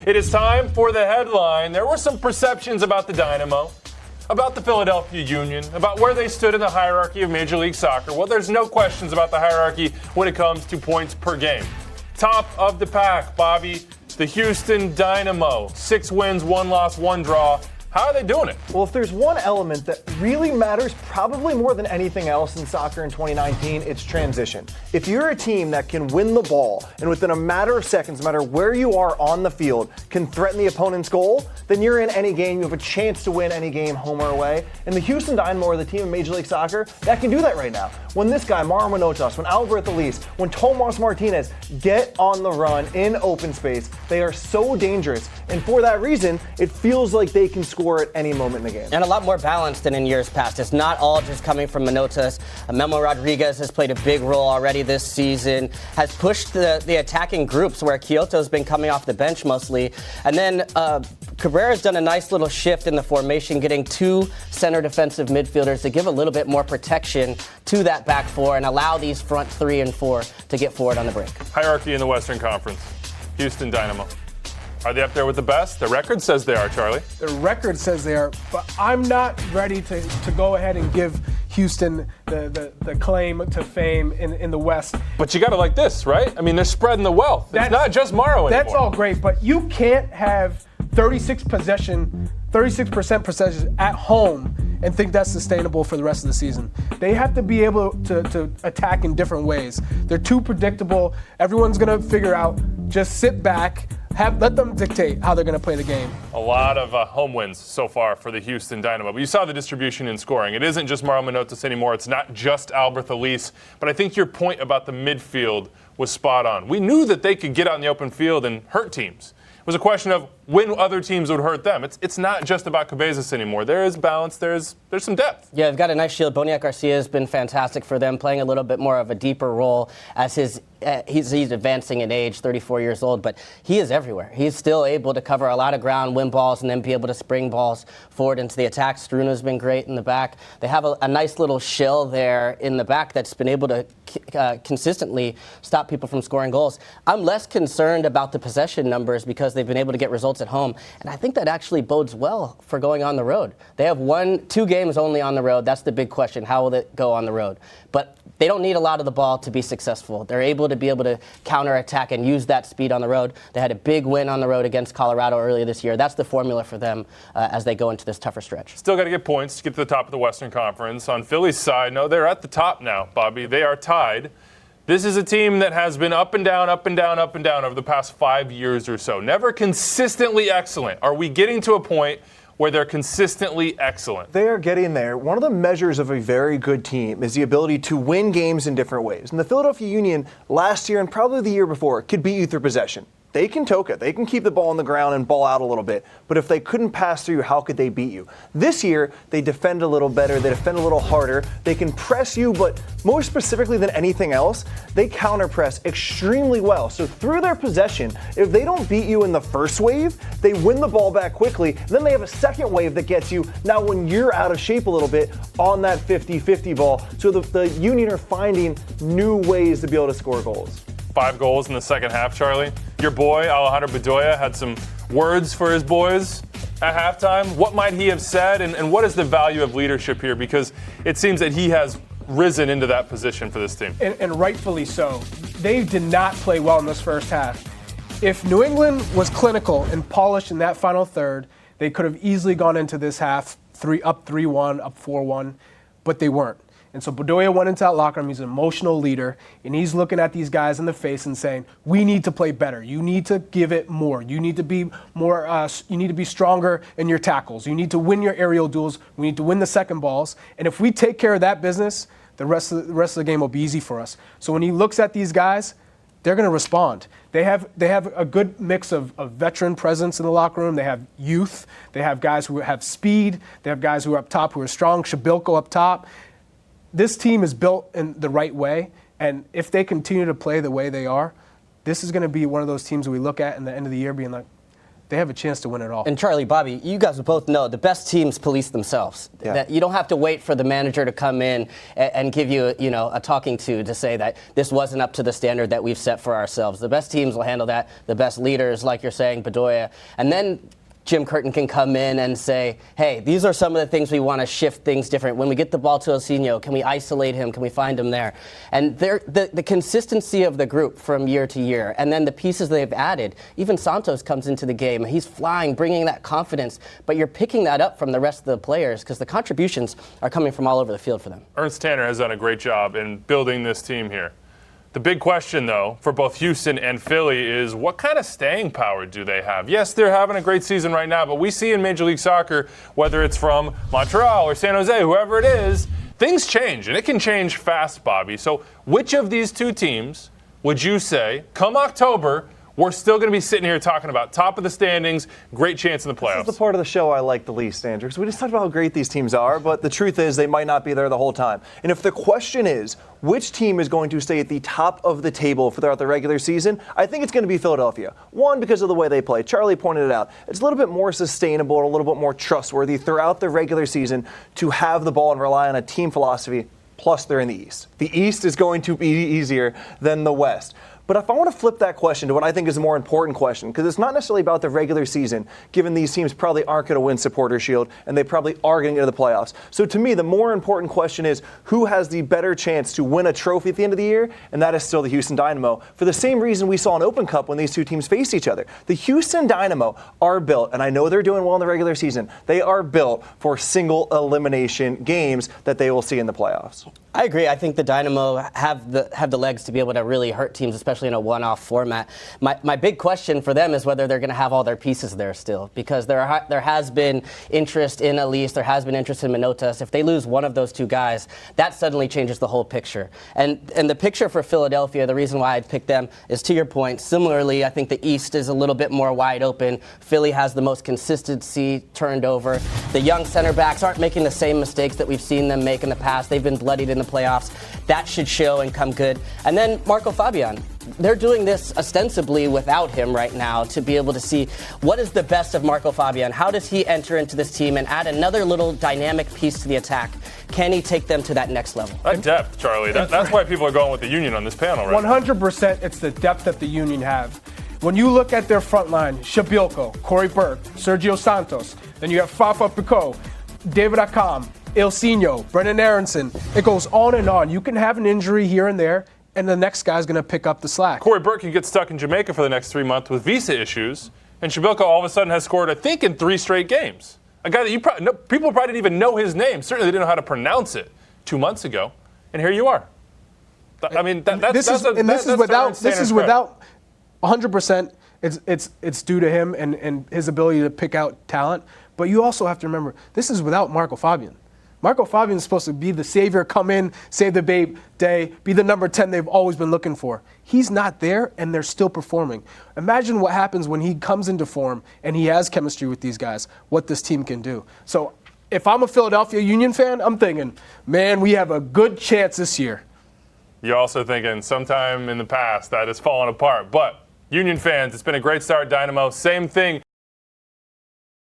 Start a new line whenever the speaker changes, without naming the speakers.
It is time for the headline. There were some perceptions about the Dynamo, about the Philadelphia Union, about where they stood in the hierarchy of Major League Soccer. Well, there's no questions about the hierarchy when it comes to points per game. Top of the pack, Bobby, the Houston Dynamo. 6 wins, 1 loss, 1 draw. How are they doing it?
Well, if there's one element that really matters probably more than anything else in soccer in 2019, it's transition. If you're a team that can win the ball and within a matter of seconds, no matter where you are on the field, can threaten the opponent's goal, then you're in any game. You have a chance to win any game, home or away. And the Houston Dynamo are the team in Major League Soccer that can do that right now. When this guy, Mauro Manotas, when Alberth Elise, when Tomas Martinez get on the run in open space, they are so dangerous. And for that reason, it feels like they can score at any moment in the game.
And a lot more balanced than in years past. It's not all just coming from Manotas. Memo Rodriguez has played a big role already this season, has pushed the attacking groups where Kyoto's been coming off the bench mostly. And then Cabrera's done a nice little shift in the formation, getting 2 center defensive midfielders to give a little bit more protection to that back 4 and allow these front 3 and 4 to get forward on the break.
Hierarchy in the Western Conference. Houston Dynamo. Are they up there with the best? The record says they are, Charlie.
The record says they are, but I'm not ready to go ahead and give Houston the claim to fame in the West.
But you got to like this, right? I mean, they're spreading the wealth. It's not just Mauro anymore.
That's all great, but you can't have 36% possession at home and think that's sustainable for the rest of the season. They have to be able to attack in different ways. They're too predictable. Everyone's going to figure out, just sit back, let them dictate how they're going to play the game.
A lot of home wins so far for the Houston Dynamo. But you saw the distribution in scoring. It isn't just Mauro Manotas anymore. It's not just Alberth Elise. But I think your point about the midfield was spot on. We knew that they could get out in the open field and hurt teams. It was a question of when other teams would hurt them. It's not just about Cabezas anymore. There is balance. There's some depth.
Yeah, they've got a nice shield. Boniek Garcia has been fantastic for them, playing a little bit more of a deeper role as he's advancing in age, 34 years old, but he is everywhere. He's still able to cover a lot of ground, win balls, and then be able to spring balls forward into the attack. Struna's been great in the back. They have a nice little shell there in the back that's been able to consistently stop people from scoring goals. I'm less concerned about the possession numbers because they've been able to get results at home, and I think that actually bodes well for going on the road. They have 2 games only on the road. That's the big question. How will it go on the road? But they don't need a lot of the ball to be successful. They're able to counterattack and use that speed on the road. They had a big win on the road against Colorado earlier this year. That's the formula for them as they go into this tougher stretch.
Still got to get points to get to the top of the Western Conference. On Philly's side, no, they're at the top now, Bobby. They are tied. This is a team that has been up and down, up and down, up and down over the past 5 years or so. Never consistently excellent. Are we getting to a point where they're consistently excellent?
They are getting there. One of the measures of a very good team is the ability to win games in different ways. And the Philadelphia Union last year and probably the year before could beat you through possession. They can toke it. They can keep the ball on the ground and ball out a little bit. But if they couldn't pass through, how could they beat you? This year, they defend a little better. They defend a little harder. They can press you, but more specifically than anything else, they counter-press extremely well. So through their possession, if they don't beat you in the first wave, they win the ball back quickly. Then they have a second wave that gets you, now when you're out of shape a little bit, on that 50-50 ball. So the Union are finding new ways to be able to score goals.
5 goals in the second half, Charlie. Your boy, Alejandro Bedoya, had some words for his boys at halftime. What might he have said, and what is the value of leadership here? Because it seems that he has risen into that position for this team.
And rightfully so. They did not play well in this first half. If New England was clinical and polished in that final third, they could have easily gone into this half up 3-1, up 4-1, but they weren't. And so Bedoya went into that locker room. He's an emotional leader, and he's looking at these guys in the face and saying, "We need to play better. You need to give it more. You need to be more. You need to be stronger in your tackles. You need to win your aerial duels. We need to win the second balls. And if we take care of that business, the rest of the game will be easy for us." So when he looks at these guys, they're going to respond. They have a good mix of veteran presence in the locker room. They have youth. They have guys who have speed. They have guys who are up top who are strong. Shabilko up top. This team is built in the right way, and if they continue to play the way they are, this is going to be one of those teams that we look at in the end of the year being like, they have a chance to win it all.
And Charlie, Bobby, you guys both know the best teams police themselves.
Yeah.
That you don't have to wait for the manager to come in and give you, a talking to say that this wasn't up to the standard that we've set for ourselves. The best teams will handle that. The best leaders, like you're saying, Bedoya, and then Jim Curtin can come in and say, hey, these are some of the things we want to shift things different. When we get the ball to Ilsinho, can we isolate him? Can we find him there? And the consistency of the group from year to year, and then the pieces they've added. Even Santos comes into the game. He's flying, bringing that confidence, but you're picking that up from the rest of the players because the contributions are coming from all over the field for them.
Ernst Tanner has done a great job in building this team here. The big question, though, for both Houston and Philly is what kind of staying power do they have? Yes, they're having a great season right now, but we see in Major League Soccer, whether it's from Montreal or San Jose, whoever it is, things change, and it can change fast, Bobby. So which of these two teams would you say, come October, we're still going to be sitting here talking about top of the standings, great chance in the playoffs?
This is the part of the show I like the least, Andrew, because we just talked about how great these teams are, but the truth is they might not be there the whole time. And if the question is, which team is going to stay at the top of the table throughout the regular season, I think it's going to be Philadelphia. One, because of the way they play. Charlie pointed it out. It's a little bit more sustainable and a little bit more trustworthy throughout the regular season to have the ball and rely on a team philosophy. Plus, they're in the East. The East is going to be easier than the West. But if I want to flip that question to what I think is a more important question, because it's not necessarily about the regular season, given these teams probably aren't going to win Supporters' Shield, and they probably are going to get to the playoffs. So to me, the more important question is who has the better chance to win a trophy at the end of the year, and that is still the Houston Dynamo, for the same reason we saw in Open Cup when these two teams faced each other. The Houston Dynamo are built, and I know they're doing well in the regular season, they are built for single elimination games that they will see in the playoffs.
I agree. I think the Dynamo have the legs to be able to really hurt teams, especially in a one-off format. My big question for them is whether they're going to have all their pieces there still, because there has been interest in Elise, there has been interest in Manotas. If they lose one of those two guys, that suddenly changes the whole picture. And the picture for Philadelphia, the reason why I'd pick them is, to your point, similarly, I think the East is a little bit more wide open. Philly has the most consistency turned over. The young center backs aren't making the same mistakes that we've seen them make in the past. They've been bloodied in the playoffs. That should show and come good. And then Marco Fabian. They're doing this ostensibly without him right now to be able to see what is the best of Marco Fabian. How does he enter into this team and add another little dynamic piece to the attack? Can he take them to that next level?
That depth, Charlie. That's why people are going with the Union on this panel, right?
100% it's the depth that the Union have. When you look at their front line, Shabilko, Corey Burke, Sergio Santos, then you have Fafa Picault, David Akam, Ilsinho, Brennan Aronson. It goes on and on. You can have an injury here and there, and the next guy's going to pick up the slack.
Corey Burke can get stuck in Jamaica for the next 3 months with visa issues, and Shabilko all of a sudden has scored, I think, in 3 straight games. A guy that people probably didn't even know his name. Certainly they didn't know how to pronounce it 2 months ago, and here you are. I mean, this is
without 100%. It's due to him and his ability to pick out talent. But you also have to remember, this is without Marco Fabian. Marco Fabian is supposed to be the savior, come in, save the day, be the number 10 they've always been looking for. He's not there, and they're still performing. Imagine what happens when he comes into form and he has chemistry with these guys, what this team can do. So if I'm a Philadelphia Union fan, I'm thinking, man, we have a good chance this year.
You're also thinking sometime in the past that has fallen apart. But Union fans, it's been a great start, Dynamo. Same thing